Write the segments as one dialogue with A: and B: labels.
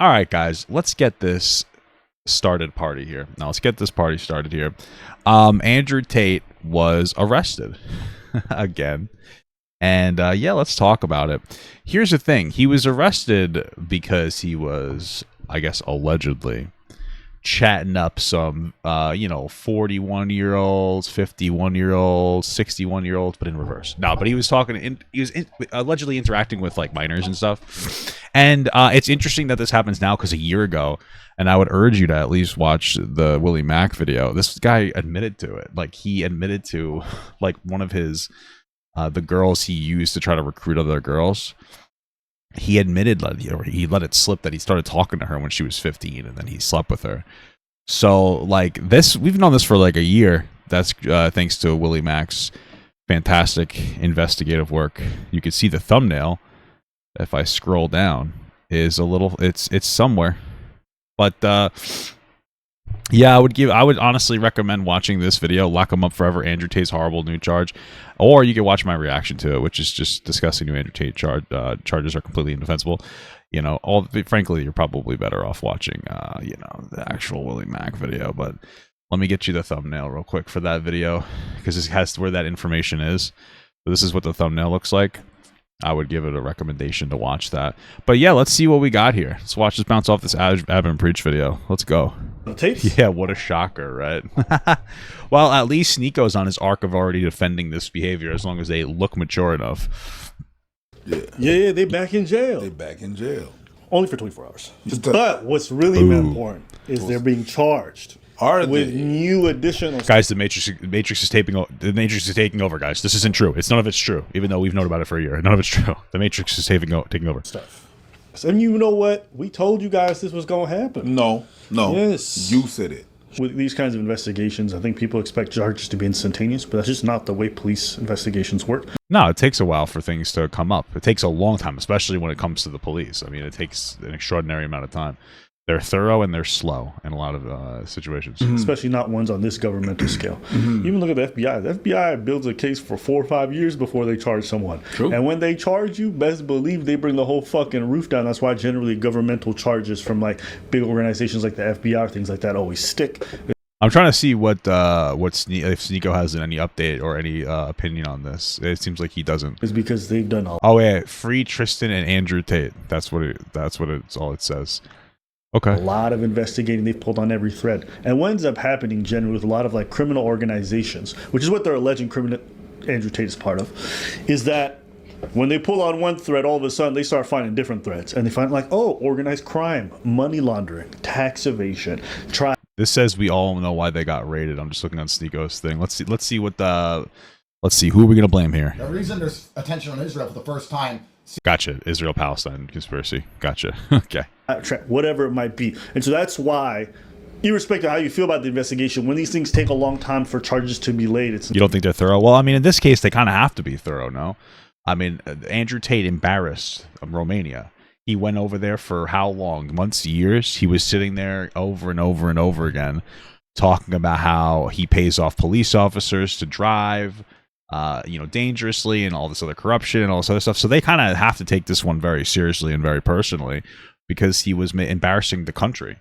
A: All right, guys, let's get this party here. Now, let's get this party started here. Andrew Tate was arrested again. And yeah, let's talk about it. Here's the thing. He was arrested because he was, I guess, allegedly chatting up some, 41-year-olds, 51-year-olds, 61-year-olds, but in reverse. No, but he was allegedly interacting with like minors and stuff. And it's interesting that this happens now because a year ago, and I would urge you to at least watch the Willie Mack video. This guy admitted to it. Like, he admitted to like one of his the girls he used to try to recruit other girls. He admitted he let it slip that he started talking to her when she was 15 and then he slept with her. So like this, we've known this for like a year. That's thanks to Willie Mack's fantastic investigative work. You can see the thumbnail. If I scroll down, is a little, it's somewhere. But yeah, I would honestly recommend watching this video, Lock 'Em Up Forever, Andrew Tate's horrible new charge. Or you can watch my reaction to it, which is just discussing new Andrew Tate charges are completely indefensible. Frankly, you're probably better off watching, the actual Willie Mack video. But let me get you the thumbnail real quick for that video, because this has where that information is. So this is what the thumbnail looks like. I would give it a recommendation to watch that. But yeah, let's see what we got here. Let's watch this bounce off this Abin Preach video. Let's go.
B: Tapes?
A: Yeah, what a shocker, right? Well, at least Sneako's on his arc of already defending this behavior as long as they look mature enough.
B: Yeah, they back in jail. Only for 24 hours. But what's really important is they're being charged with new additional.
A: Guys, the Matrix is taking over, guys. This isn't true. None of it's true, even though we've known about it for a year. None of it's true. The Matrix is taking over.
B: Stuff. And you know what? We told you guys this was going to happen.
C: No.
B: Yes.
C: You said it.
B: With these kinds of investigations, I think people expect charges to be instantaneous, but that's just not the way police investigations work.
A: No, it takes a while for things to come up. It takes a long time, especially when it comes to the police. I mean, it takes an extraordinary amount of time. They're thorough and they're slow in a lot of situations.
B: Especially not ones on this governmental scale. Even look at the FBI. The FBI builds a case for 4 or 5 years before they charge someone.
C: True.
B: And when they charge you, best believe they bring the whole fucking roof down. That's why generally governmental charges from like big organizations like the FBI, things like that, always stick.
A: I'm trying to see if Sneako has any update or any opinion on this. It seems like he doesn't.
B: It's because they've done all.
A: Oh yeah, free Tristan and Andrew Tate. That's what it's all it says. Okay.
B: A lot of investigating. They've pulled on every thread. And what ends up happening generally with a lot of like criminal organizations, which is what they're alleging Andrew Tate is part of, is that when they pull on one thread, all of a sudden they start finding different threads. And they find like, organized crime, money laundering, tax evasion,
A: This says we all know why they got raided. I'm just looking on Sneako's thing. Let's see who are we going to blame here?
D: The reason there's attention on Israel for the first time.
A: Gotcha. Israel-Palestine conspiracy. Gotcha. Okay.
B: Whatever it might be. And so that's why, irrespective of how you feel about the investigation, when these things take a long time for charges to be laid,
A: you don't think they're thorough? Well, I mean, in this case, they kind of have to be thorough, no? I mean, Andrew Tate embarrassed Romania. He went over there for how long? Months, years? He was sitting there over and over and over again talking about how he pays off police officers to drive dangerously and all this other corruption and all this other stuff. So they kind of have to take this one very seriously and very personally because he was embarrassing the country.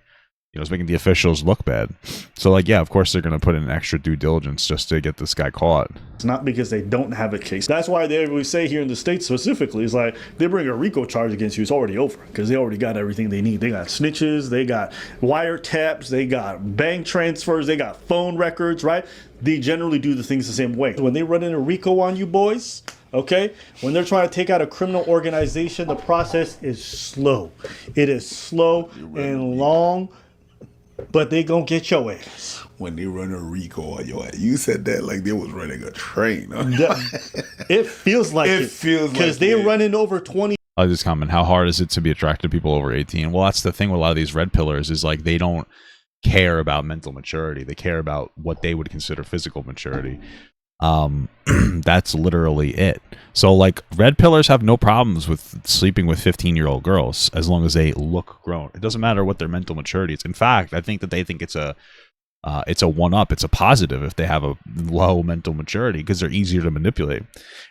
A: He was making the officials look bad. So, like, yeah, of course they're going to put in extra due diligence just to get this guy caught.
B: It's not because they don't have a case. That's why we say here in the States specifically, is like they bring a RICO charge against you, it's already over because they already got everything they need. They got snitches, they got wiretaps, they got bank transfers, they got phone records, right? They generally do the things the same way. When they run in a RICO on you boys, okay, when they're trying to take out a criminal organization, the process is slow. It is slow and long. But they gonna get your ass.
C: When they run a RICO on your ass. You said that like they was running a train.
B: It feels like it. Because they're running over 20.
A: I just comment, how hard is it to be attracted to people over 18? Well, that's the thing with a lot of these red pillars is like they don't care about mental maturity. They care about what they would consider physical maturity. That's literally it. So like red pillars have no problems with sleeping with 15-year-old girls as long as they look grown. It doesn't matter what their mental maturity is. In fact, I think that they think it's a It's a one-up. It's a positive if they have a low mental maturity because they're easier to manipulate.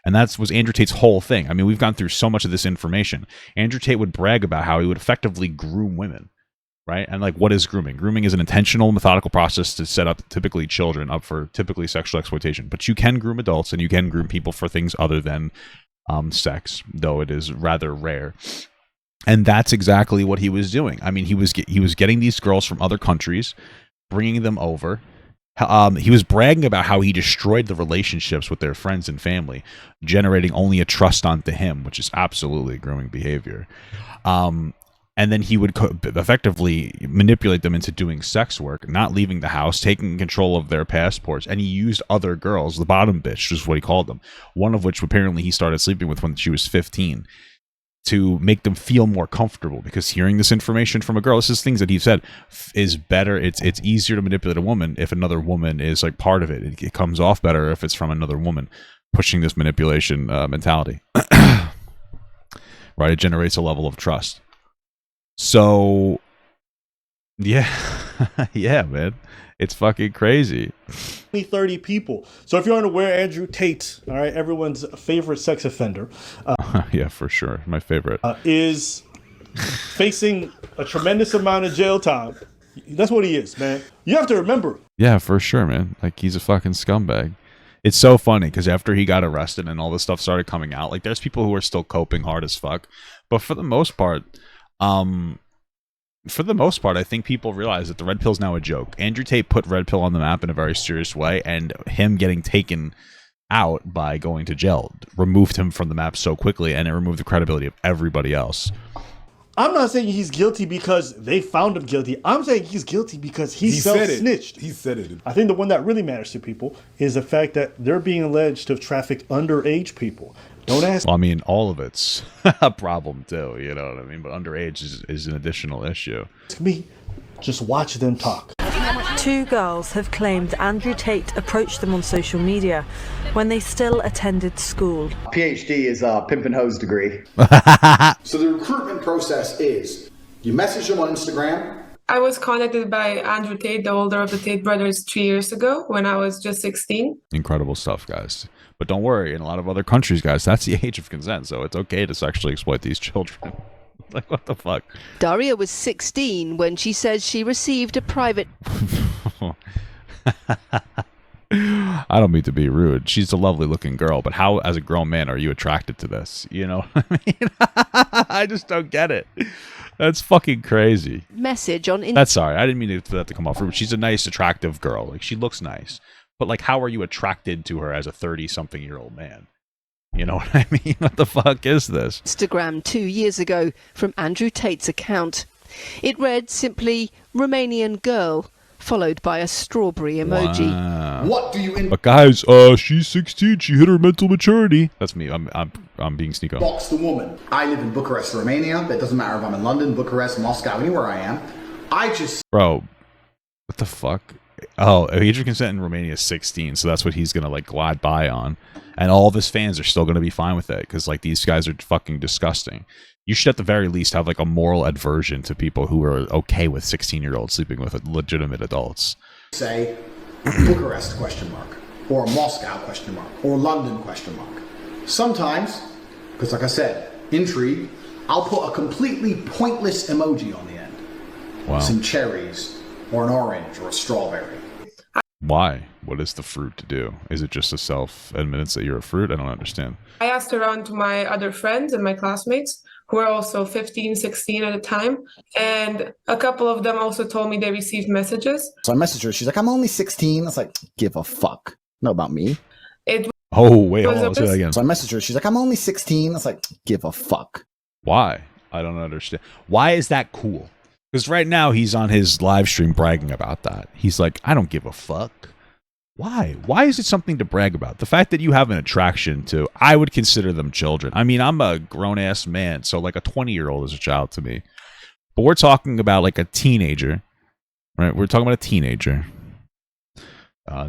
A: And that was Andrew Tate's whole thing. I mean, we've gone through so much of this information. Andrew Tate would brag about how he would effectively groom women, right? And like, what is grooming? Grooming is an intentional, methodical process to set up typically children up for typically sexual exploitation. But you can groom adults and you can groom people for things other than sex, though it is rather rare. And that's exactly what he was doing. I mean, he was getting these girls from other countries, bringing them over. He was bragging about how he destroyed the relationships with their friends and family, generating only a trust onto him, which is absolutely grooming behavior. And then he would effectively manipulate them into doing sex work, not leaving the house, taking control of their passports. And he used other girls, the bottom bitch, is what he called them, one of which apparently he started sleeping with when she was 15, to make them feel more comfortable, because hearing this information from a girl, this is things that he said, is better. It's easier to manipulate a woman if another woman is like part of it. It comes off better if it's from another woman pushing this manipulation mentality. Right? It generates a level of trust. So, yeah, yeah, man, it's fucking crazy.
B: 30 people. So if you're unaware, Andrew Tate, all right, everyone's favorite sex offender,
A: yeah, for sure, my favorite,
B: is facing a tremendous amount of jail time. That's what he is, man. You have to remember.
A: Yeah, for sure, man. Like, he's a fucking scumbag. It's so funny because after he got arrested and all this stuff started coming out, like, there's people who are still coping hard as fuck, but for the most part, I think people realize that the red pill's now a joke. Andrew Tate put red pill on the map in a very serious way, and him getting taken out by going to jail removed him from the map so quickly, and it removed the credibility of everybody else.
B: I'm not saying he's guilty because they found him guilty. I'm saying he's guilty because he self-snitched.
C: He said it.
B: I think the one that really matters to people is the fact that they're being alleged to have trafficked underage people. Don't ask.
A: Well, I mean, all of it's a problem too, you know what I mean? But underage is an additional issue.
B: Me, just watch them talk.
E: 2 girls have claimed Andrew Tate approached them on social media when they still attended school.
F: PhD is a pimp and hose degree.
D: So the recruitment process is, you message them on Instagram.
G: I was contacted by Andrew Tate, the older of the Tate brothers, 3 years ago when I was just 16.
A: Incredible stuff, guys. But don't worry, in a lot of other countries, guys, that's the age of consent, so it's okay to sexually exploit these children. Like, what the fuck?
H: Daria was 16 when she says she received a private...
A: I don't mean to be rude. She's a lovely looking girl, but how, as a grown man, are you attracted to this? You know what I mean? I just don't get it. That's fucking crazy.
H: Message on...
A: That's sorry. I didn't mean for that to come off rude. She's a nice, attractive girl. Like, she looks nice. But, like, how are you attracted to her as a 30-something-year-old man? You know what I mean? What the fuck is this?
H: Instagram 2 years ago from Andrew Tate's account. It read simply, Romanian girl, followed by a strawberry emoji.
A: Wow.
D: What do you
A: But guys, she's 16. She hit her mental maturity. That's me. I'm being sneaky.
D: box the woman? I live in Bucharest, Romania. It doesn't matter if I'm in London, Bucharest, Moscow, anywhere I am. I just...
A: Bro, what the fuck? Oh, age of consent in Romania is 16, so that's what he's gonna like glide by on, and all of his fans are still gonna be fine with it because like these guys are fucking disgusting. You should at the very least have like a moral aversion to people who are okay with 16-year-olds sleeping with legitimate adults.
D: say Bucharest question mark, or Moscow question mark, or London question mark. Sometimes, because like I said, intrigue, I'll put a completely pointless emoji on the end.
A: Wow.
D: Some cherries, or an orange, or a strawberry.
A: Why? What is the fruit to do? Is it just a self-admittance that you're a fruit? I don't understand.
G: I asked around to my other friends and my classmates who were also 15, 16 at the time. And a couple of them also told me they received messages.
F: So I messaged her. She's like, I'm only 16. I was like, give a fuck. Know about me.
A: Oh, wait, hold on. Let's do that again.
F: So I messaged her. She's like, I'm only 16. I was like, give a fuck.
A: Why? I don't understand. Why is that cool? Because right now he's on his live stream bragging about that. He's like, I don't give a fuck. Why? Why is it something to brag about? The fact that you have an attraction to, I would consider them children. I mean, I'm a grown-ass man, so like a 20-year-old is a child to me. But we're talking about like a teenager, right? We're talking about a teenager.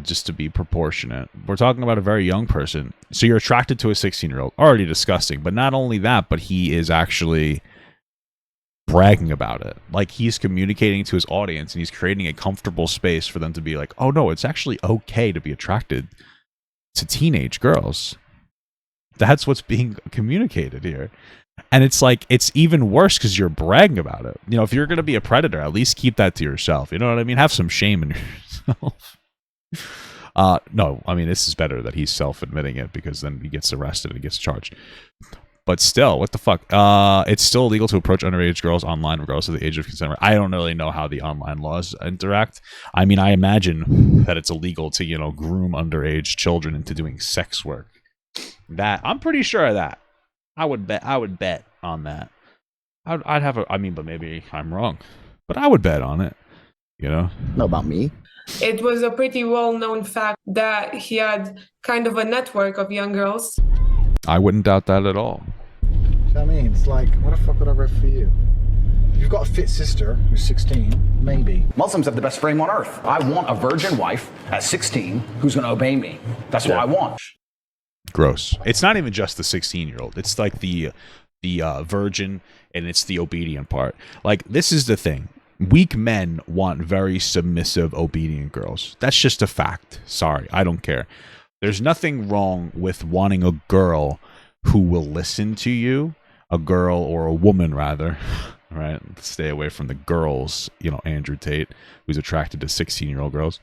A: Just to be proportionate. We're talking about a very young person. So you're attracted to a 16-year-old. Already disgusting. But not only that, but he is actually bragging about it. Like he's communicating to his audience and he's creating a comfortable space for them to be like, oh no, it's actually okay to be attracted to teenage girls. That's what's being communicated here. And it's like, it's even worse because you're bragging about it. You know, if you're going to be a predator, at least keep that to yourself. You know what I mean? Have some shame in yourself. No, I mean, this is better that he's self-admitting it because then he gets arrested and he gets charged. But still, what the fuck? It's still illegal to approach underage girls online regardless of the age of consent. I don't really know how the online laws interact. I mean, I imagine that it's illegal to, you know, groom underage children into doing sex work. That I'm pretty sure of that. I would bet on that. I'd have a. I mean, but maybe I'm wrong. But I would bet on it. You know?
F: Know about me?
G: It was a pretty well-known fact that he had kind of a network of young girls.
A: I wouldn't doubt that at all.
I: Do you know what I mean? It's like, what the fuck would I read for you? You've got a fit sister who's 16, maybe.
J: Muslims have the best frame on earth. I want a virgin wife at 16 who's going to obey me. That's what I want.
A: Gross. It's not even just the 16-year-old. It's like the virgin and it's the obedient part. Like, this is the thing. Weak men want very submissive, obedient girls. That's just a fact. Sorry, I don't care. There's nothing wrong with wanting a girl who will listen to you, a girl or a woman rather, right? Stay away from the girls, you know, Andrew Tate, who's attracted to 16-year-old girls.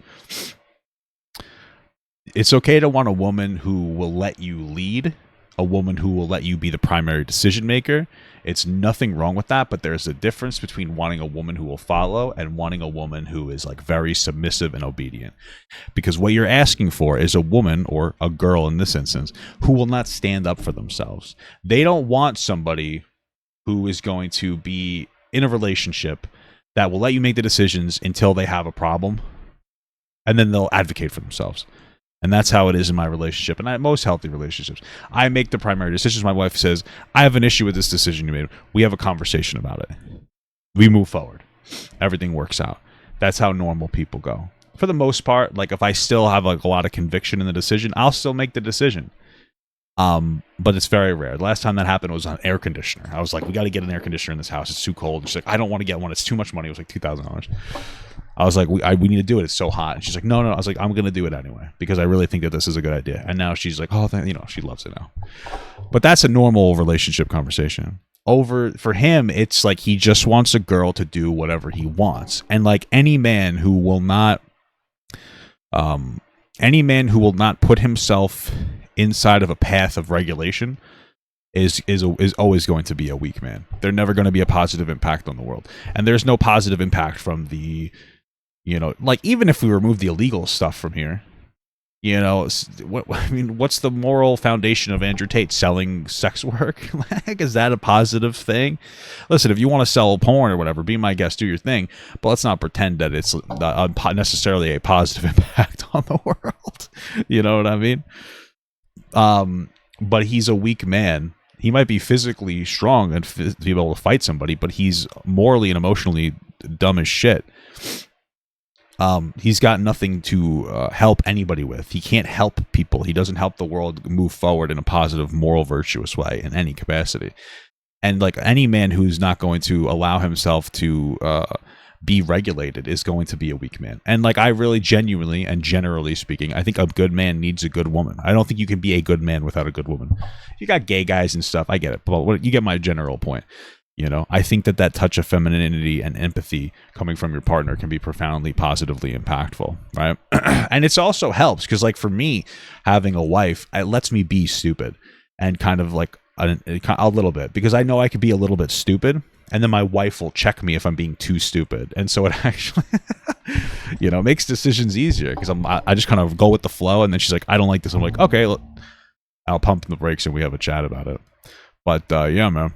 A: It's okay to want a woman who will let you lead, a woman who will let you be the primary decision maker. It's nothing wrong with that, but there's a difference between wanting a woman who will follow and wanting a woman who is like very submissive and obedient. Because what you're asking for is a woman, or a girl in this instance, who will not stand up for themselves. They don't want somebody who is going to be in a relationship that will let you make the decisions until they have a problem, and then they'll advocate for themselves. And that's how it is in my relationship. And most healthy relationships, I make the primary decisions. My wife says, I have an issue with this decision you made. We have a conversation about it. We move forward. Everything works out. That's how normal people go. For the most part, like if I still have like a lot of conviction in the decision, I'll still make the decision. But it's very rare. The last time that happened was on air conditioner. I was like, we got to get an air conditioner in this house. It's too cold. And she's like, I don't want to get one. It's too much money. It was like $2,000. I was like, we need to do it. It's so hot. And she's like, no. I was like, I'm going to do it anyway because I really think that this is a good idea. And now she's like, oh, you know, she loves it now. But that's a normal relationship conversation. For him, it's like he just wants a girl to do whatever he wants. And like any man who will not put himself inside of a path of regulation is always going to be a weak man. They're never going to be a positive impact on the world. And there's no positive impact from the, you know, like even if we remove the illegal stuff from here, you know, what's the moral foundation of Andrew Tate? Selling sex work? Like, is that a positive thing? Listen, if you want to sell porn or whatever, be my guest, do your thing. But let's not pretend that it's necessarily a positive impact on the world. You know what I mean? But he's a weak man. He might be physically strong and be able to fight somebody, but he's morally and emotionally dumb as shit. He's got nothing to help anybody with. He can't help people. He doesn't help the world move forward in a positive, moral, virtuous way in any capacity. And like any man who's not going to allow himself to be regulated is going to be a weak man. And like I really genuinely and generally speaking, I think a good man needs a good woman. I don't think you can be a good man without a good woman. You got gay guys and stuff, I get it, but you get my general point. You know, I think that touch of femininity and empathy coming from your partner can be profoundly positively impactful, right? And it's also helps because like for me, having a wife, it lets me be stupid and kind of like a little bit, because I know I could be a little bit stupid and then my wife will check me if I'm being too stupid. And so it actually, you know, makes decisions easier because I just kind of go with the flow. And then she's like, I don't like this. I'm like, okay, look, I'll pump the brakes and we have a chat about it. But yeah, man.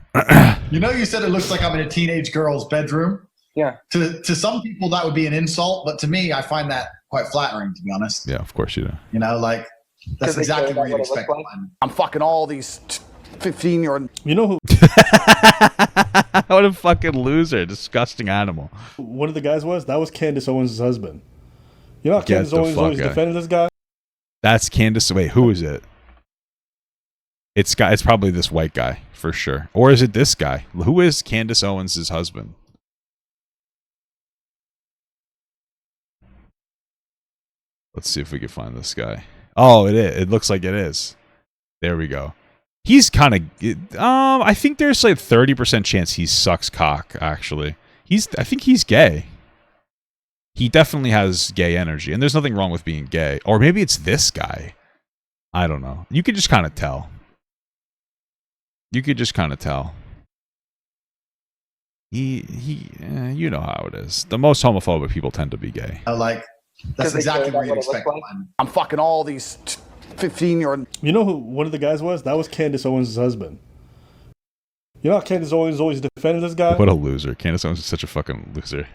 I: You know, you said it looks like I'm in a teenage girl's bedroom.
K: Yeah.
I: To some people that would be an insult, but to me, I find that quite flattering, to be honest.
A: Yeah, of course you do.
I: You know, like that's exactly what you'd expect.
J: Like? I'm fucking all these 15-year-old.
B: You know who?
A: What a fucking loser, disgusting animal.
B: One of the guys was? That was Candace Owens' husband. You know how Candace Owens always defended this guy?
A: That's Candace. Wait, who is it? It's probably this white guy for sure. Or is it this guy? Who is Candace Owens' husband? Let's see if we can find this guy. Oh, it is. It looks like it is. There we go. He's kind of I think there's like 30% chance he sucks cock, actually. I think he's gay. He definitely has gay energy, and there's nothing wrong with being gay. Or maybe it's this guy. I don't know. You could just kind of tell. You know how it is. The most homophobic people tend to be gay.
D: That's exactly what you'd expect.
J: I'm fucking all these 15-year-old.
B: You know who one of the guys was? That was Candace Owens' husband. You know how Candace Owens always defended this guy?
A: What a loser. Candace Owens is such a fucking loser.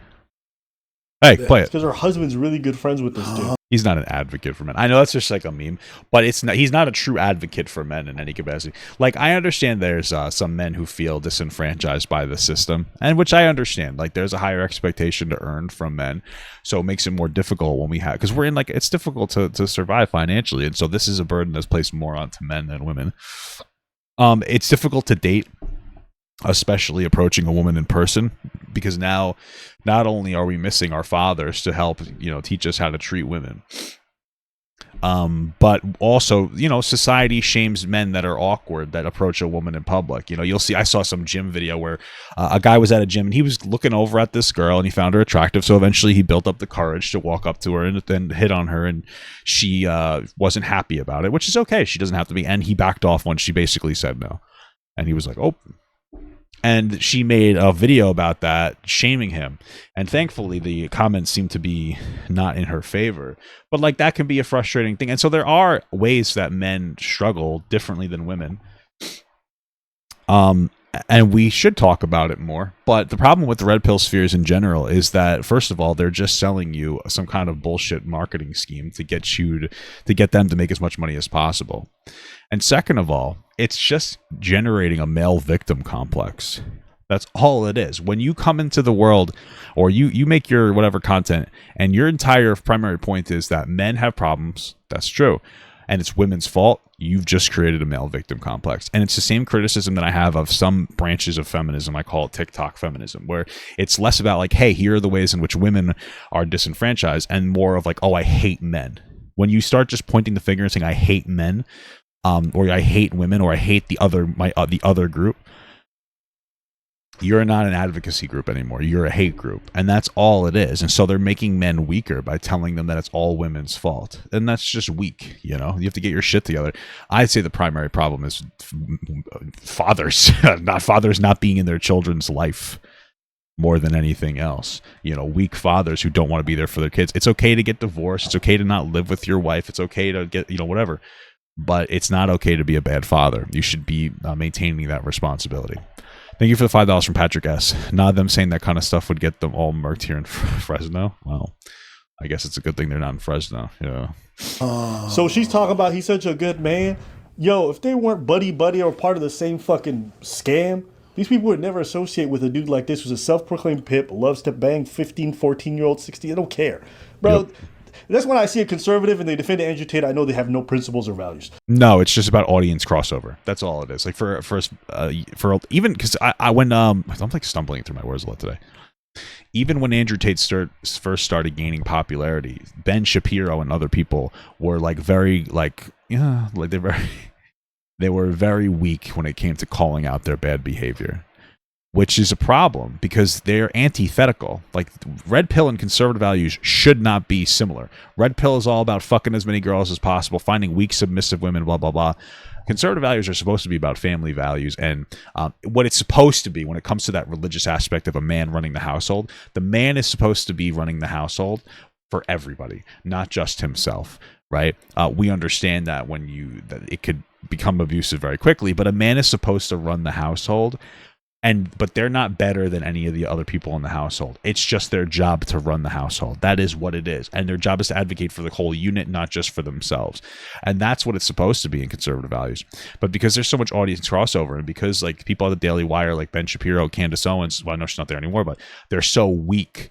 A: Hey, play it.
B: Because her husband's really good friends with this dude.
A: He's not an advocate for men. I know that's just like a meme, but he's not a true advocate for men in any capacity. Like, I understand there's some men who feel disenfranchised by the system, and which I understand. Like, there's a higher expectation to earn from men, so it makes it more difficult when we have, because we're in, like, it's difficult to survive financially, and so this is a burden that's placed more onto men than women. It's difficult to date, especially approaching a woman in person, because now not only are we missing our fathers to help, teach us how to treat women, but also, society shames men that are awkward that approach a woman in public. You'll see, I saw some gym video where a guy was at a gym and he was looking over at this girl and he found her attractive. So eventually he built up the courage to walk up to her and then hit on her, and she wasn't happy about it, which is okay. She doesn't have to be. And he backed off when she basically said no. And he was like, oh. And she made a video about that, shaming him. And thankfully, the comments seem to be not in her favor. But, like, that can be a frustrating thing. And so there are ways that men struggle differently than women. And we should talk about it more. But the problem with the red pill spheres in general is that, first of all, they're just selling you some kind of bullshit marketing scheme to get them to make as much money as possible. And second of all, it's just generating a male victim complex. That's all it is. When you come into the world, or you make your whatever content, and your entire primary point is that men have problems, that's true, and it's women's fault, you've just created a male victim complex. And it's the same criticism that I have of some branches of feminism. I call it TikTok feminism, where it's less about like, hey, here are the ways in which women are disenfranchised, and more of like, oh, I hate men. When you start just pointing the finger and saying, I hate men, or I hate women, or I hate the other group, you're not an advocacy group anymore. You're a hate group, and that's all it is. And so they're making men weaker by telling them that it's all women's fault, and that's just weak. You have to get your shit together. I'd say the primary problem is fathers, not being in their children's life more than anything else. Weak fathers who don't want to be there for their kids. It's okay to get divorced. It's okay to not live with your wife. It's okay to get whatever. But it's not okay to be a bad father. You should be maintaining that responsibility. Thank you for the $5 from Patrick S. Not them saying that kind of stuff would get them all murked here in Fresno. Well, I guess it's a good thing they're not in Fresno. Yeah.
B: So she's talking about he's such a good man. Yo, if they weren't buddy or part of the same fucking scam, these people would never associate with a dude like this who's a self-proclaimed pimp, loves to bang 15, 14-year-old, 16. I don't care. Bro, yep. That's when I see a conservative and they defend Andrew Tate, I know they have no principles or values.
A: No, it's just about audience crossover. That's all it is. Like for even because I when I'm like stumbling through my words a lot today. Even when Andrew Tate first started gaining popularity, Ben Shapiro and other people were like very they were very weak when it came to calling out their bad behavior. Which is a problem because they're antithetical. Like, red pill and conservative values should not be similar. Red pill is all about fucking as many girls as possible, finding weak, submissive women, blah, blah, blah. Conservative values are supposed to be about family values and what it's supposed to be when it comes to that religious aspect of a man running the household. The man is supposed to be running the household for everybody, not just himself, right? We understand that that it could become abusive very quickly, but a man is supposed to run the household. But they're not better than any of the other people in the household. It's just their job to run the household. That is what it is. And their job is to advocate for the whole unit, not just for themselves. And that's what it's supposed to be in conservative values. But because there's so much audience crossover, and because like people at the Daily Wire, like Ben Shapiro, Candace Owens, well, I know she's not there anymore, but they're so weak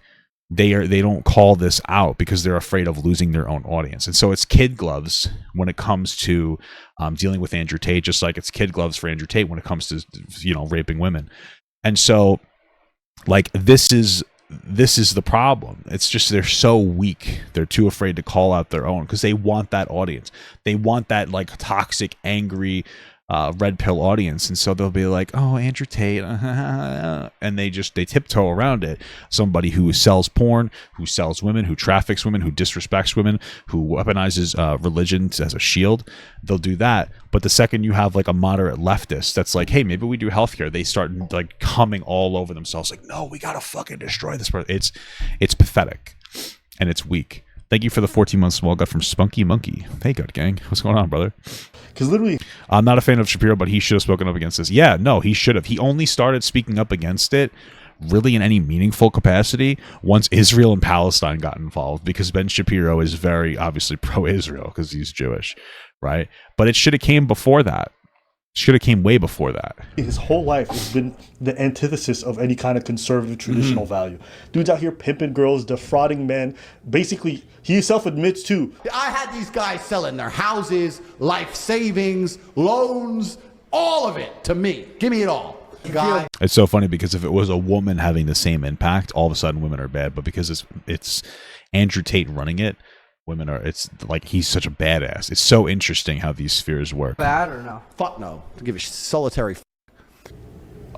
A: they don't call this out because they're afraid of losing their own audience. And so it's kid gloves when it comes to dealing with Andrew Tate, just like it's kid gloves for Andrew Tate when it comes to, you know, raping women. And so, like, this is the problem. It's just they're so weak. They're too afraid to call out their own because they want that audience. They want that, like, toxic, angry, red pill audience. And so they'll be like, oh, Andrew Tate, and they tiptoe around it. Somebody who sells porn, who sells women, who traffics women, who disrespects women, who weaponizes religion as a shield, they'll do that. But the second you have like a moderate leftist that's like, hey, maybe we do healthcare, they start like coming all over themselves like, no, we gotta fucking destroy this person. It's pathetic and it's weak. Thank you for the 14-month small gut from Spunky Monkey. Hey, gut gang, what's going on, brother?
B: Because literally,
A: I'm not a fan of Shapiro, but he should have spoken up against this. Yeah, no, he should have. He only started speaking up against it really in any meaningful capacity once Israel and Palestine got involved, because Ben Shapiro is very obviously pro-Israel because he's Jewish, right? But it should have came before that. Should have came way before that.
B: His whole life has been the antithesis of any kind of conservative traditional value. Dude's out here pimping girls, defrauding men. Basically, he himself admits too.
D: I had these guys selling their houses, life savings, loans, all of it to me. Give me it all. Guy.
A: It's so funny because if it was a woman having the same impact, all of a sudden women are bad. But because it's Andrew Tate running it, women are, it's like he's such a badass. It's so interesting how these spheres work.
D: Bad or no? Fuck no. Give a solitary.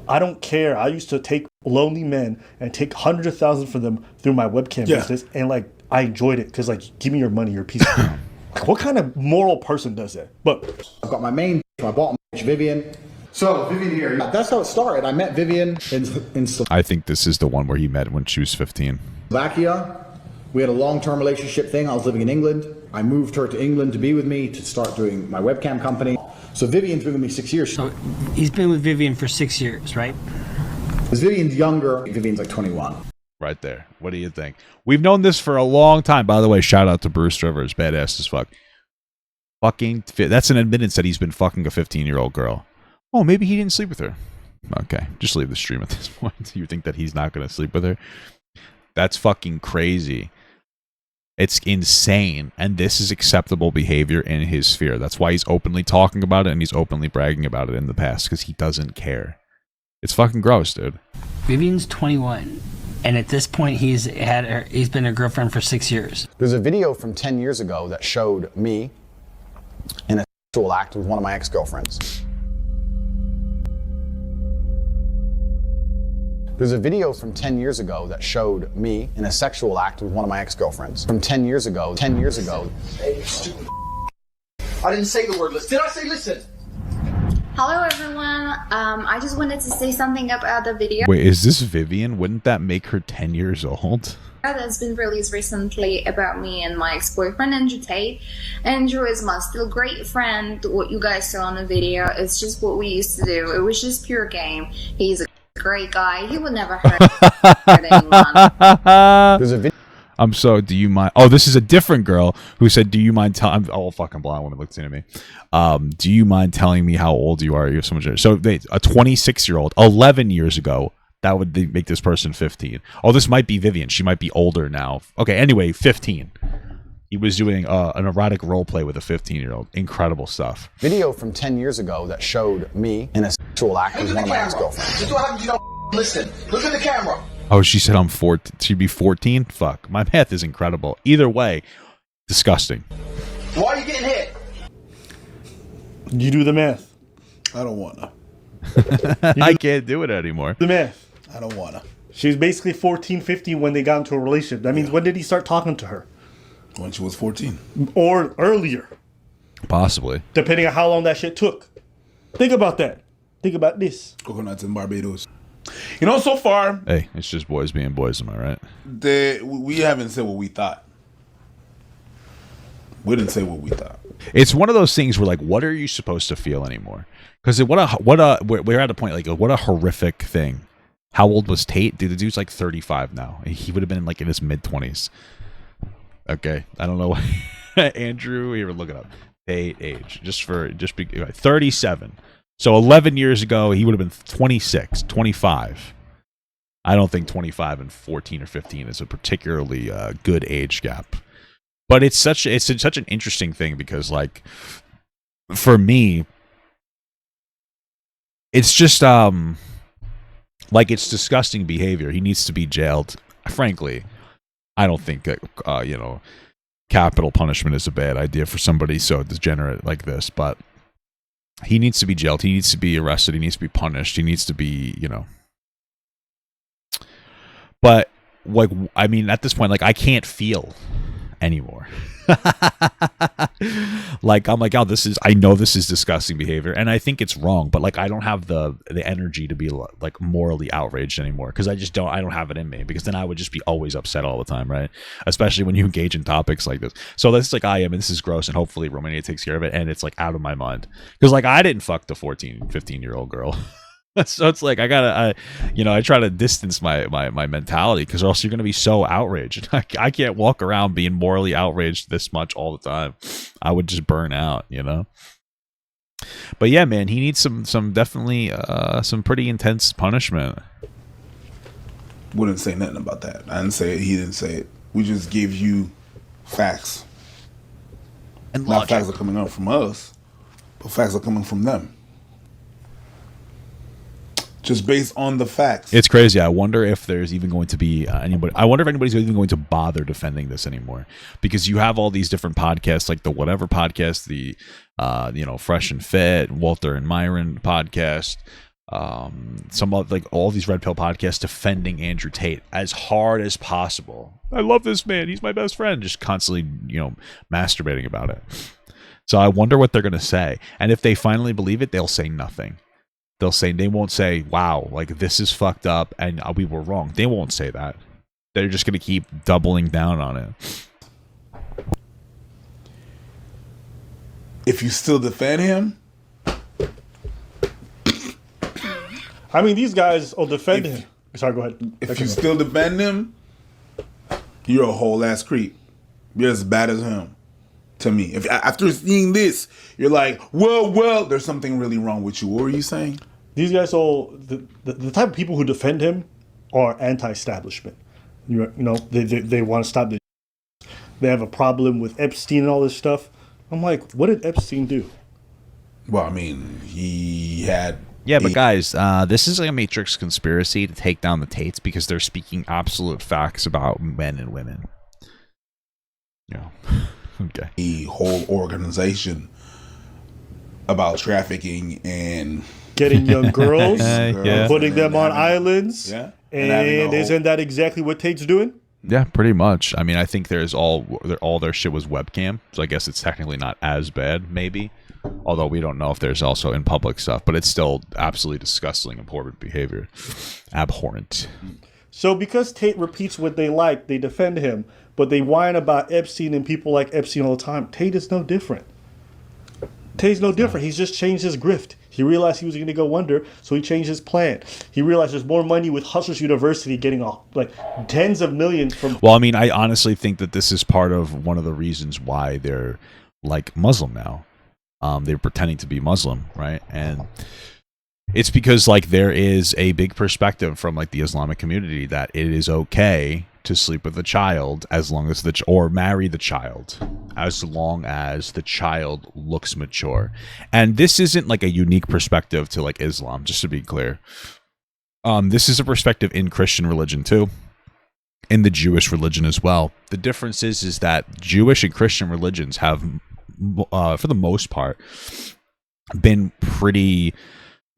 B: I don't care. I used to take lonely men and take hundreds of thousands for them through my webcam business, and like I enjoyed it because like, give me your money, your piece of what kind of moral person does that? But
D: I've got my main, my bottom, Vivian. So Vivian here. That's how it started. I met Vivian in
A: I think this is the one where he met when she was 15.
D: Slovakia. We had a long-term relationship thing. I was living in England. I moved her to England to be with me to start doing my webcam company. So Vivian's been with me 6 years.
K: So he's been with Vivian for 6 years, right?
D: Because Vivian's younger. Vivian's like 21.
A: Right there. What do you think? We've known this for a long time. By the way, shout out to Bruce Rivers. Badass as fuck. That's an admittance that he's been fucking a 15-year-old girl. Oh, maybe he didn't sleep with her. Okay, just leave the stream at this point. You think that he's not going to sleep with her? That's fucking crazy. It's insane. And this is acceptable behavior in his sphere. That's why he's openly talking about it and he's openly bragging about it in the past, because he doesn't care. It's fucking gross, dude.
K: Vivian's 21. And at this point, he's been a girlfriend for 6 years.
L: There's a video from 10 years ago that showed me in a sexual act with one of my ex-girlfriends. There's a video from 10 years ago that showed me in a sexual act with one of my ex-girlfriends. From 10 years ago.
D: Hey, stupid. I didn't say the word listen. Did I say listen?
M: Hello everyone, I just wanted to say something about the video.
A: Wait, is this Vivian? Wouldn't that make her 10 years old?
M: That's been released recently about me and my ex-boyfriend Andrew Tate. Andrew is my still great friend. What you guys saw in the video, it's just what we used to do. It was just pure game. He's a great guy. He would never hurt anyone.
L: There's a video.
A: Do you mind? Oh, this is a different girl who said, do you mind telling, oh, fucking blind woman looked into me. Do you mind telling me how old you are? You have so much. So a 26-year-old, 11 years ago, that would make this person 15. Oh, this might be Vivian. She might be older now. Okay, anyway, 15. He was doing an erotic role play with a 15-year-old. Incredible stuff.
L: Video from 10 years ago that showed me in a sexual act with one of my ex-girlfriends.
D: This is what happens, you don't listen. Look at the camera.
A: Oh, she said I'm 14. She'd be 14? Fuck. My math is incredible. Either way, disgusting.
D: Why are you getting hit?
B: You do the math.
C: I don't wanna.
A: I can't do it anymore.
B: The math.
C: I don't wanna.
B: She's basically 14, 15 when they got into a relationship. That means when did he start talking to her?
C: When she was 14.
B: Or earlier.
A: Possibly.
B: Depending on how long that shit took. Think about that. Think about this.
C: Coconuts in Barbados. You know, so far...
A: Hey, it's just boys being boys, am I right?
C: We haven't said what we thought. We didn't say what we thought.
A: It's one of those things where, like, what are you supposed to feel anymore? Because we're at a point, like, what a horrific thing. How old was Tate? Dude, the dude's like 35 now. He would have been like in his mid-20s. Okay, I don't know. Andrew, here, look it up. Tate age, just 37. So 11 years ago, he would have been 26, 25. I don't think 25 and 14 or 15 is a particularly good age gap. But it's such an interesting thing because, like, for me, it's just like, it's disgusting behavior. He needs to be jailed. Frankly, I don't think that capital punishment is a bad idea for somebody so degenerate like this, but he needs to be jailed. He needs to be arrested. He needs to be punished. He needs to be, But, like, I mean, at this point, like, I can't feel anymore. Like, I'm like, oh, I know this is disgusting behavior, and I think it's wrong, but, like, I don't have the energy to be, like, morally outraged anymore, because I don't have it in me, because then I would just be always upset all the time, right? Especially when you engage in topics like this. So that's like, I am, and this is gross, and hopefully Romania takes care of it, and it's, like, out of my mind. Because, like, I didn't fuck the 14, 15-year-old girl. So it's like, I try to distance my mentality, because else you're going to be so outraged. I can't walk around being morally outraged this much all the time. I would just burn out, But yeah, man, he needs some definitely some pretty intense punishment.
C: Wouldn't say nothing about that. I didn't say it. He didn't say it. We just gave you facts.
A: And
C: not facts are coming up from us, but facts are coming from them. Just based on the facts.
A: It's crazy. I wonder if there's even going to be anybody. I wonder if anybody's even going to bother defending this anymore, because you have all these different podcasts, like the Whatever podcast, the Fresh and Fit, Walter and Myron podcast, some of, like, all these Red Pill podcasts defending Andrew Tate as hard as possible. I love this man. He's my best friend. Just constantly, masturbating about it. So I wonder what they're going to say, and if they finally believe it, they'll say nothing. They won't say, wow, like, this is fucked up and we were wrong. They won't say that. They're just going to keep doubling down on it.
C: If you still defend him,
B: I mean, these guys will defend him. Sorry, go ahead.
C: If you still defend him, you're a whole ass creep. You're as bad as him. To me, if after seeing this, you're like, well, there's something really wrong with you. What were you saying?
B: These guys, the type of people who defend him are anti-establishment. They want to stop the. They have a problem with Epstein and all this stuff. I'm like, what did Epstein do?
C: Well, I mean, he had.
A: Yeah, but guys, this is like a Matrix conspiracy to take down the Tates, because they're speaking absolute facts about men and women. Okay.
C: The whole organization about trafficking and
B: getting young girls, putting them on islands.
C: Yeah.
B: And isn't that exactly what Tate's doing?
A: Yeah, pretty much. I mean, I think there's all their shit was webcam, so I guess it's technically not as bad, maybe. Although we don't know if there's also in public stuff, but it's still absolutely disgusting, abhorrent behavior. Abhorrent.
B: So because Tate repeats what they like, they defend him, but they whine about Epstein and people like Epstein all the time. Tate is no different. Tate's no different. He's just changed his grift. He realized he was going to go under, so he changed his plan. He realized there's more money with Hustlers University getting like tens of millions from.
A: Well, I mean, I honestly think that this is part of one of the reasons why they're like Muslim now. They're pretending to be Muslim, right? And it's because, like, there is a big perspective from, like, the Islamic community that it is okay to sleep with a child as long as or marry the child as long as the child looks mature. And this isn't like a unique perspective to, like, Islam, just to be clear. This is a perspective in Christian religion too, in the Jewish religion as well. The difference is that Jewish and Christian religions have, for the most part, been pretty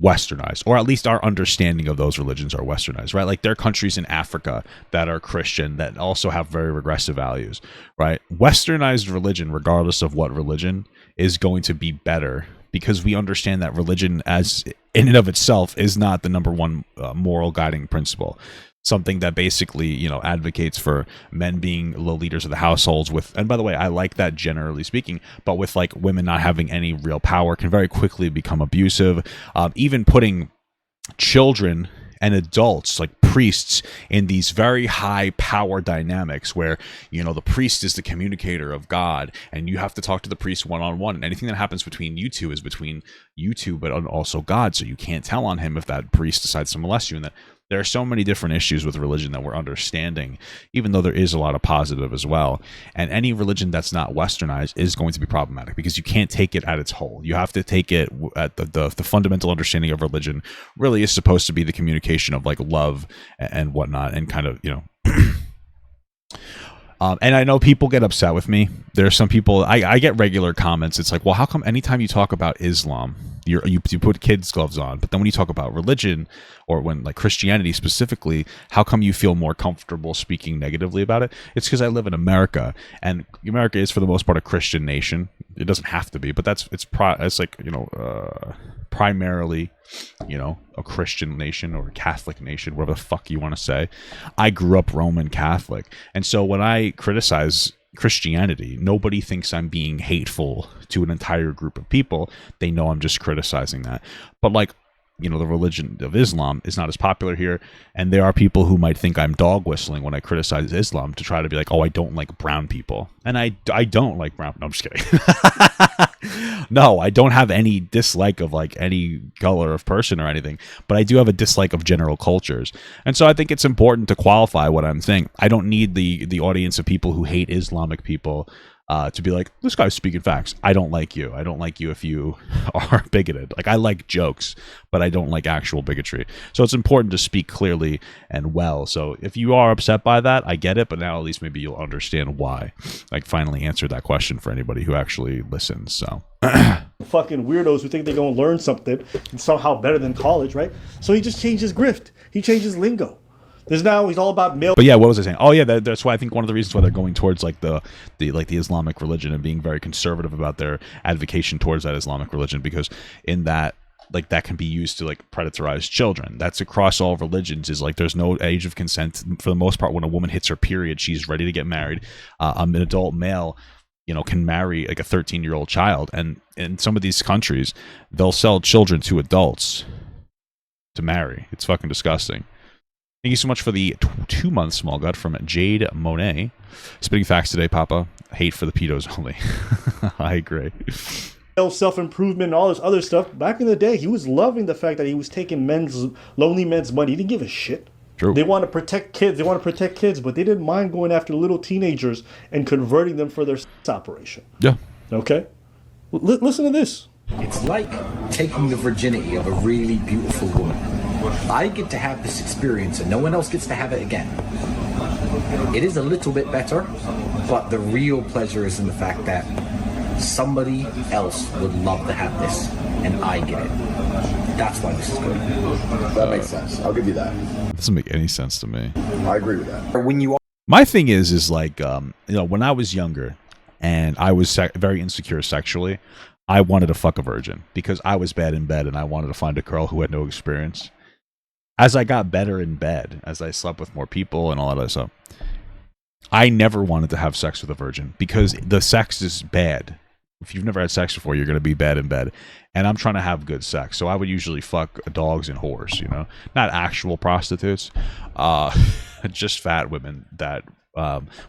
A: westernized, or at least our understanding of those religions are westernized, right? Like, there are countries in Africa that are Christian that also have very regressive values, right? Westernized religion, regardless of what religion, is going to be better, because we understand that religion as in and of itself is not the number one moral guiding principle. Something that basically, advocates for men being the leaders of the households with, and by the way, I like that generally speaking, but with, like, women not having any real power can very quickly become abusive. Even putting children and adults, like priests, in these very high power dynamics where, the priest is the communicator of God, and you have to talk to the priest one-on-one, and anything that happens between you two is between you two, but also God, so you can't tell on him if that priest decides to molest you. And that There are so many different issues with religion that we're understanding, even though there is a lot of positive as well. And any religion that's not westernized is going to be problematic because you can't take it at its whole. You have to take it at the fundamental understanding of religion really is supposed to be the communication of like love and whatnot, and kind of, you know. And I know people get upset with me. There are some people, I get regular comments. It's like, well, how come anytime you talk about Islam, you put kids gloves on, but then when you talk about religion or when like Christianity specifically, how come you feel more comfortable speaking negatively about it? It's because I live in America, and America is for the most part a Christian nation. It doesn't have to be, but it's like, you know, primarily, you know, a Christian nation or a Catholic nation, whatever the fuck you want to say. I grew up Roman Catholic, and so when I criticize Christianity, nobody thinks I'm being hateful to an entire group of people. They know I'm just criticizing that. But like, you know, the religion of Islam is not as popular here, and there are people who might think I'm dog whistling when I criticize Islam to try to be like, oh, I don't like brown people, and I don't like brown. No, I'm just kidding. No, I don't have any dislike of like any color of person or anything, but I do have a dislike of general cultures, and so I think it's important to qualify what I'm saying. I don't need the audience of people who hate Islamic people to be like, this guy's speaking facts. I don't like you. I don't like you if you are bigoted. Like, I like jokes, but I don't like actual bigotry. So it's important to speak clearly and well. So if you are upset by that, I get it, but now at least maybe you'll understand why. I finally answered that question for anybody who actually listens. So
B: fucking weirdos who think they're going to learn something and somehow better than college, right? So he just changed his grift. He changed his lingo. There's now, he's all about male.
A: But yeah, what was I saying? Oh yeah, that's why I think one of the reasons why they're going towards like the Islamic religion and being very conservative about their advocation towards that Islamic religion, because in that, like, that can be used to like predatorize children. That's across all religions, is like there's no age of consent for the most part. When a woman hits her period, she's ready to get married. An adult male, you know, can marry like a 13-year-old child, and in some of these countries, they'll sell children to adults to marry. It's fucking disgusting. Thank you so much for the 2-month small gut from Jade Monet. Spitting facts today, Papa. Hate for the pedos only. I agree.
B: Self-improvement and all this other stuff. Back in the day, he was loving the fact that he was taking lonely men's money. He didn't give a shit.
A: True.
B: They want to protect kids. But they didn't mind going after little teenagers and converting them for their operation.
A: Yeah.
B: Okay? Listen to this.
N: It's like taking the virginity of a really beautiful woman. I get to have this experience and no one else gets to have it again. It is a little bit better, but the real pleasure is in the fact that somebody else would love to have this and I get it. That's why this is good.
L: That makes sense. I'll give you that.
A: It doesn't make any sense to me.
L: I agree with that.
N: When you
A: My thing is like, you know, when I was younger and I was very insecure sexually, I wanted to fuck a virgin because I was bad in bed and I wanted to find a girl who had no experience. As I got better in bed, as I slept with more people and all that other stuff, I never wanted to have sex with a virgin because the sex is bad. If you've never had sex before, you're going to be bad in bed. And I'm trying to have good sex. So I would usually fuck dogs and whores, you know? Not actual prostitutes. Just fat women that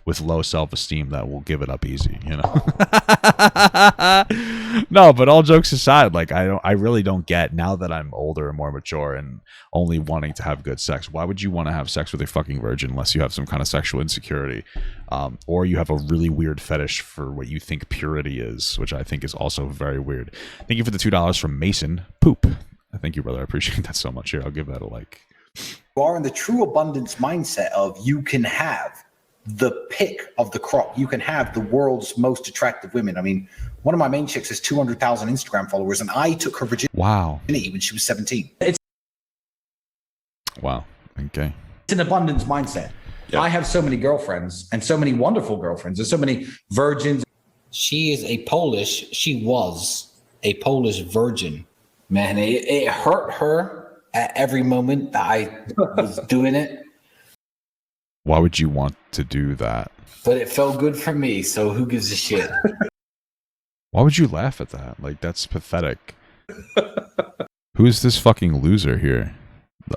A: with low self-esteem that will give it up easy, you know? No, but all jokes aside, like, I really don't get, now that I'm older and more mature and only wanting to have good sex, why would you want to have sex with a fucking virgin unless you have some kind of sexual insecurity, or you have a really weird fetish for what you think purity is, which I think is also very weird. Thank you for the $2 from Mason Poop. Thank you, brother. I appreciate that so much. Here, I'll give that a like.
N: You are in the true abundance mindset of you can have the pick of the crop. You can have the world's most attractive women. I mean, one of my main chicks has 200,000 Instagram followers, and I took her virginity when she was 17.
A: Wow. Okay.
N: It's an abundance mindset. Yeah. I have so many girlfriends and so many wonderful girlfriends and so many virgins. She was a Polish virgin. Man, it hurt her at every moment that I was doing it.
A: Why would you want to do that?
N: But it felt good for me, so who gives a shit?
A: Why would you laugh at that? Like, that's pathetic. Who's this fucking loser here?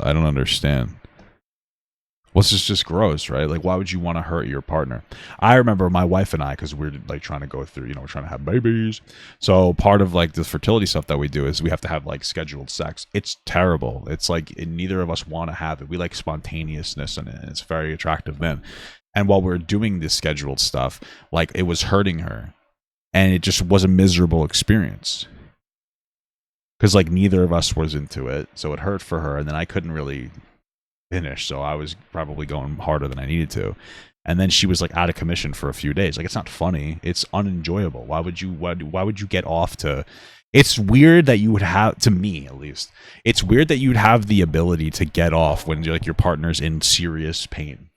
A: I don't understand. Well, it's just gross, right? Like, why would you want to hurt your partner? I remember my wife and I, because we're like trying to go through, we're trying to have babies. So part of like the fertility stuff that we do is we have to have like scheduled sex. It's terrible. It's like neither of us want to have it. We like spontaneousness in it, and it's very attractive then. And while we're doing this scheduled stuff, like it was hurting her, and it just was a miserable experience. Because like neither of us was into it, so it hurt for her, and then I couldn't really finish, so I was probably going harder than I needed to, and then she was like out of commission for a few days. Like, it's not funny, it's unenjoyable. Why would you get off to? It's weird that you would have, to me at least, it's weird that you'd have the ability to get off when like your partner's in serious pain.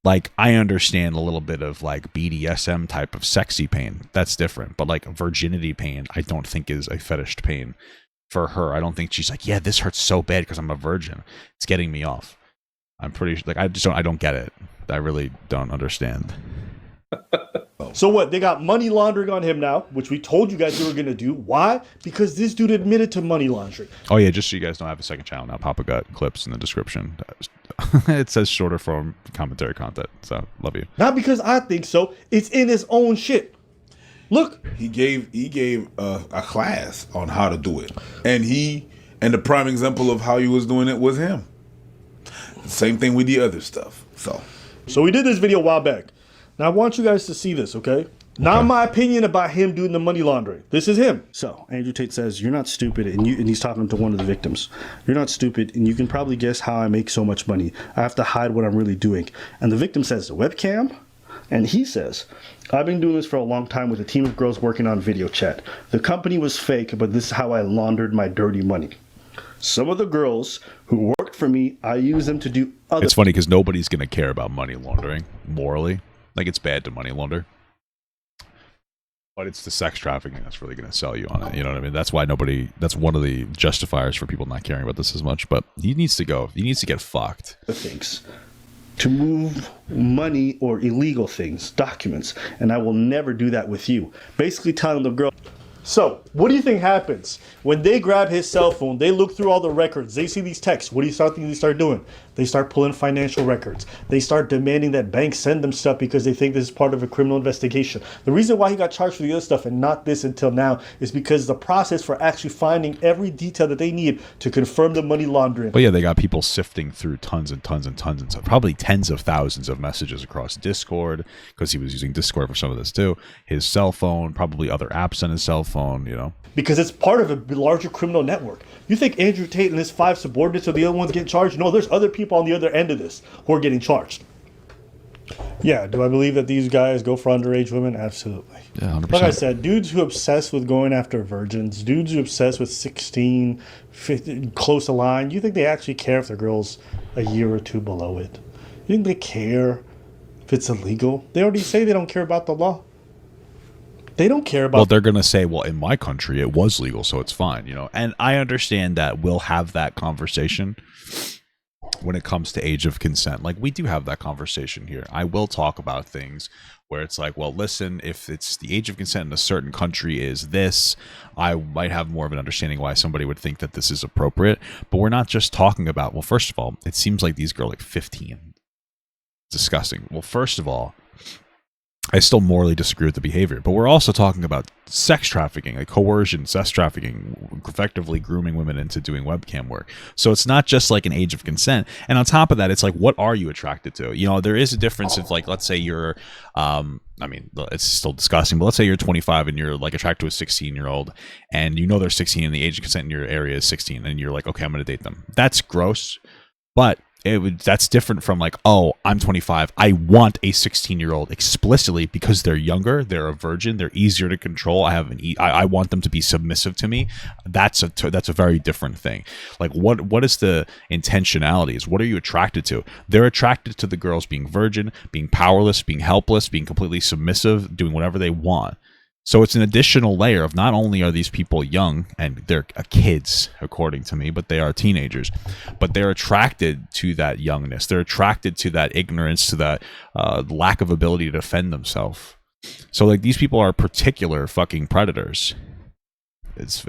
A: Like, I understand a little bit of like BDSM type of sexy pain, that's different, but like virginity pain I don't think is a fetished pain. For her, I don't think she's like, yeah, this hurts so bad because I'm a virgin. It's getting me off. I'm pretty like, I don't get it. I really don't understand.
B: So what? They got money laundering on him now, which we told you guys they were going to do. Why? Because this dude admitted to money laundering.
A: Oh yeah, just so you guys know, I have a second channel now. Papa got clips in the description. It says shorter form commentary content. So love you.
B: Not because I think so. It's in his own shit. Look,
C: he gave a class on how to do it, and the prime example of how he was doing it was him. Same thing with the other stuff. So
B: we did this video a while back. Now I want you guys to see this, okay? Not my opinion about him doing the money laundering. This is him. So Andrew Tate says, "You're not stupid," and he's talking to one of the victims. "You're not stupid, and you can probably guess how I make so much money. I have to hide what I'm really doing." And the victim says, "The webcam?" And he says, "I've been doing this for a long time with a team of girls working on video chat. The company was fake, but this is how I laundered my dirty money. Some of the girls who worked for me, I use them to do other..."
A: It's funny because nobody's going to care about money laundering morally. Like, it's bad to money launder. But it's the sex trafficking that's really going to sell you on it. You know what I mean? That's why that's one of the justifiers for people not caring about this as much. But he needs to go. He needs to get fucked.
B: Things. To move money or illegal things, documents, and I will never do that with you. Basically telling the girl. So, what do you think happens? When they grab his cell phone, they look through all the records, they see these texts, what do you think they start doing? They start pulling financial records. They start demanding that banks send them stuff because they think this is part of a criminal investigation. The reason why he got charged for the other stuff and not this until now is because the process for actually finding every detail that they need to confirm the money laundering.
A: But yeah, they got people sifting through tons and tons and tons and tons, probably tens of thousands of messages across Discord, because he was using Discord for some of this too. His cell phone, probably other apps on his cell phone,
B: Because it's part of a larger criminal network. You think Andrew Tate and his 5 subordinates are the other ones getting charged? No, there's other people on the other end of this who are getting charged. Yeah, do I believe that these guys go for underage women? Absolutely.
A: Yeah, 100%.
B: Like I said, dudes who obsess with going after virgins, dudes who obsess with 16, 15, close aligned, you think they actually care if their girl's a year or two below it? You think they care if it's illegal? They already say they don't care about the law. They don't care about...
A: Well, they're going to say, well, in my country, it was legal, so it's fine, And I understand that we'll have that conversation when it comes to age of consent. Like, we do have that conversation here. I will talk about things where it's like, well, listen, if it's the age of consent in a certain country is this, I might have more of an understanding why somebody would think that this is appropriate. But we're not just talking about, well, first of all, it seems like these girls are like 15. Disgusting. Well, first of all, I still morally disagree with the behavior, but we're also talking about sex trafficking, like coercion, sex trafficking, effectively grooming women into doing webcam work. So it's not just like an age of consent. And on top of that, it's like, what are you attracted to? There is a difference if, like, let's say you're, it's still disgusting, but let's say you're 25 and you're like attracted to a 16-year-old and they're 16 and the age of consent in your area is 16 and you're like, okay, I'm going to date them. That's gross, but that's different from like, oh, I'm 25. I want a 16-year-old explicitly because they're younger, they're a virgin, they're easier to control. I want them to be submissive to me. That's a very different thing. Like, what is the intentionalities? What are you attracted to? They're attracted to the girls being virgin, being powerless, being helpless, being completely submissive, doing whatever they want. So it's an additional layer of not only are these people young and they're kids, according to me, but they are teenagers, but they're attracted to that youngness. They're attracted to that ignorance, to that lack of ability to defend themselves. So like, these people are particular fucking predators. It's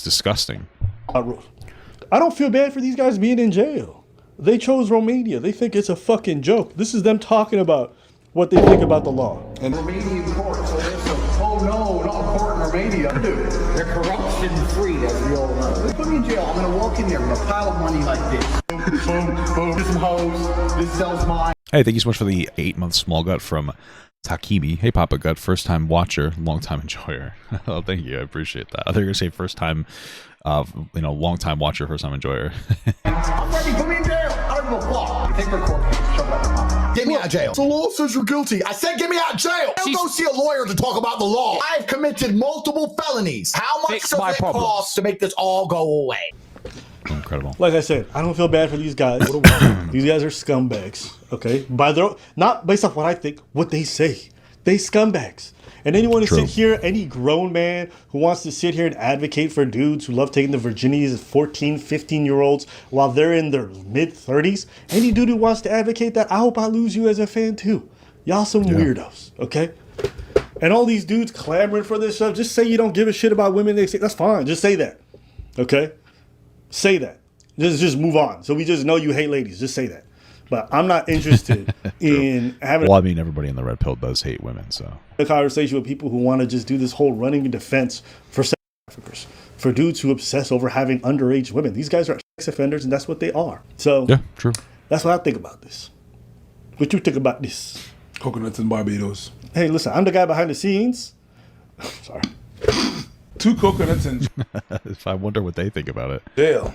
A: disgusting.
B: I don't feel bad for these guys being in jail. They chose Romania. They think it's a fucking joke. This is them talking about what they think about the law.
N: And Romanian court, so there's some, oh no, not a court in Romania. Dude, they're corruption free, as we all know. They put me in jail. I'm gonna walk in there with a pile of money like this. Boom, boom, this some hoes. This sells mine.
A: Hey, thank you so much for the 8-month small gut from Takimi. Hey, Papa Gut, first time watcher, long time enjoyer. Oh, thank you. I appreciate that. I think you're gonna say first time, long time watcher, first time enjoyer.
N: I'm ready. Put me in jail. I don't give a fuck. Take my court case. Shove it up in my mouth.
D: Get me out of jail. The law says you're guilty. I said get me out of jail. Don't go see a lawyer to talk about the law. I have committed multiple felonies. How much does it cost to make this all go away?
A: Incredible.
B: Like I said, I don't feel bad for these guys. These guys are scumbags. Okay, by their not based off what I think, what they say. They scumbags. And anyone who sit here, any grown man who wants to sit here and advocate for dudes who love taking the virginities of 14, 15-year-olds while they're in their mid-30s, any dude who wants to advocate that, I hope I lose you as a fan too. Y'all some weirdos, okay? And all these dudes clamoring for this stuff, just say you don't give a shit about women. They say that's fine. Just say that, okay? Say that. Just move on. So we just know you hate ladies. Just say that. But I'm not interested in having.
A: Well, I mean, everybody in the red pill does hate women, so
B: a conversation with people who want to just do this whole running defense for sex traffickers, for dudes who obsess over having underage women. These guys are sex offenders, and that's what they are. So
A: yeah, true.
B: That's what I think about this. What you think about this?
C: Coconuts in Barbados.
B: Hey, listen, I'm the guy behind the scenes. Sorry.
C: 2 coconuts in
A: I wonder what they think about it.
C: jail.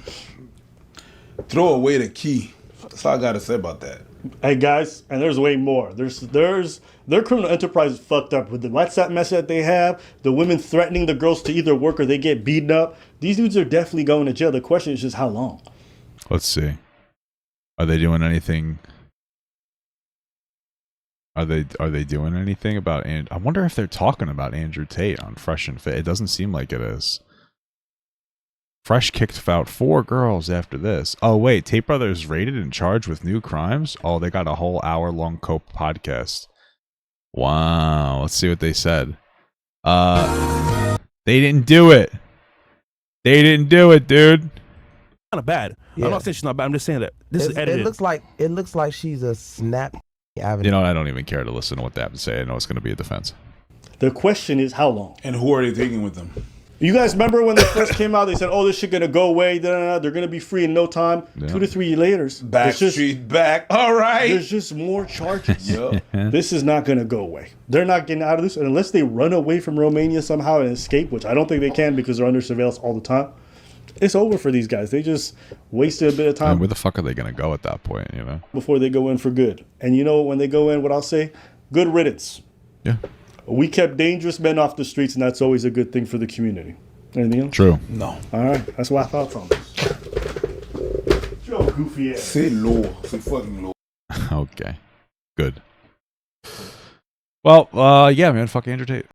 C: Throw away the key. That's all I gotta say about that.
B: Hey guys, and there's way more. There's their criminal enterprise is fucked up with the WhatsApp message that they have, the women threatening the girls to either work or they get beaten up. These dudes are definitely going to jail. The question is just how long.
A: Let's see. Are they doing anything? Are they doing anything about? And I wonder if they're talking about Andrew Tate on Fresh and Fit. It doesn't seem like it is. Fresh kicked out 4 girls after this. Oh wait, Tate Brothers raided and charged with new crimes. Oh, they got a whole hour-long Cope podcast. Wow, let's see what they said. They didn't do it. They didn't do it, dude.
O: Kind of bad. Yeah. I'm not saying she's not bad. I'm just saying that this is edited.
P: It looks like she's a snap. Avenue.
A: You know, I don't even care to listen to what they have to say. I know it's going to be a defense.
B: The question is how long?
C: And who are they taking with them?
B: You guys remember when they first came out, they said, oh, this shit going to go away. They're going to be free in no time. Yeah. 2 to 3 years later.
C: Backstreet back. All right.
B: There's just more charges. This is not going to go away. They're not getting out of this. And unless they run away from Romania somehow and escape, which I don't think they can because they're under surveillance all the time. It's over for these guys. They just wasted a bit of time.
A: And where the fuck are they going to go at that point, you know?
B: Before they go in for good. And you know, when they go in, what I'll say? Good riddance.
A: Yeah.
B: We kept dangerous men off the streets, and that's always a good thing for the community. Anything else?
A: True.
C: No.
B: All right. That's what I thought on this. Joe, goofy ass.
C: Say low. Say fucking low.
A: Okay. Good. Well, yeah, man. Fuck Andrew Tate.